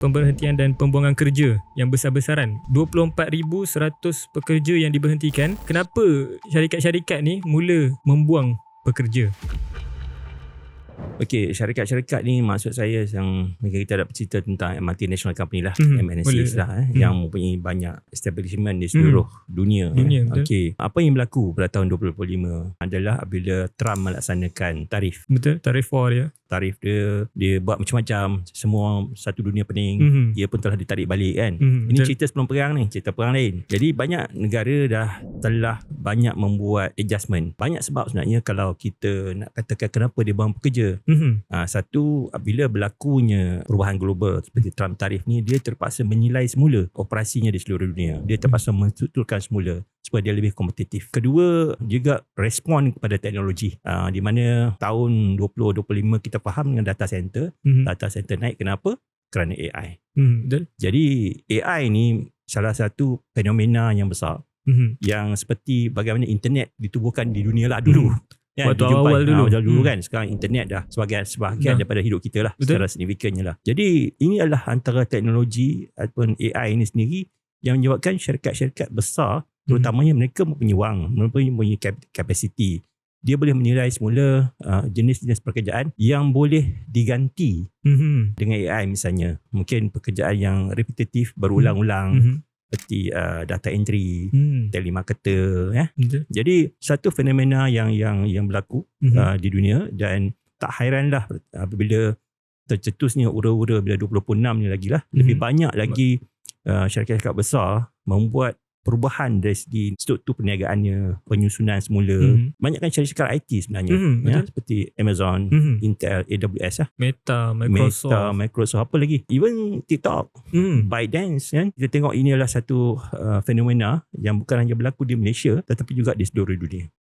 pemberhentian dan pembuangan kerja yang besar-besaran. 24,100 pekerja yang diberhentikan. Kenapa syarikat-syarikat ni mula membuang pekerja? Okey, syarikat-syarikat ni maksud saya yang kita ada bercerita tentang multinational company lah, boleh. MNCs lah, yang mempunyai banyak establishment di seluruh dunia. Okey, apa yang berlaku pada tahun 2025 adalah apabila Trump melaksanakan tarif. Betul, tarif war dia. Tarif dia buat macam-macam, semua satu dunia pening. Ia pun telah ditarik balik kan. Ini betul. cerita sebelum perang ni, cerita perang lain. Jadi banyak negara telah banyak membuat adjustment. Banyak sebab sebenarnya kalau kita nak katakan kenapa dia buang pekerja. Satu, bila berlakunya perubahan global seperti Trump tarif ni, dia terpaksa menyilai semula operasinya di seluruh dunia. Dia terpaksa menstrukturkan semula supaya dia lebih kompetitif. Kedua, juga respon kepada teknologi. Di mana tahun 2025 kita faham dengan data center. Data center naik kenapa? Kerana AI. Betul. Jadi AI ni salah satu fenomena yang besar. Yang seperti bagaimana internet ditubuhkan di dunia lah dulu. Waktu awal dulu. Kan. Sekarang internet dah sebahagian daripada hidup kita lah. Betul. Secara signifikannya lah. Jadi ini adalah antara teknologi ataupun AI ini sendiri yang menyebabkan syarikat-syarikat besar, terutamanya mereka mempunyai wang, mempunyai kapasiti. Dia boleh menilai semula jenis-jenis pekerjaan yang boleh diganti dengan AI misalnya. Mungkin pekerjaan yang repetitif, berulang-ulang. Seperti data entry, telemarketer. Jadi satu fenomena yang berlaku di dunia, dan tak hairanlah apabila tercetusnya ura-ura bila 2026 ni lagi lah, lebih banyak lagi syarikat-syarikat besar membuat perubahan dari segi struktur perniagaannya, penyusunan semula. Banyak kan syarikat IT sebenarnya, seperti Amazon, Intel, AWS lah. Meta, Microsoft, apa lagi? Even TikTok, ByteDance kan. Kita tengok ini adalah satu fenomena yang bukan hanya berlaku di Malaysia tetapi juga di seluruh dunia.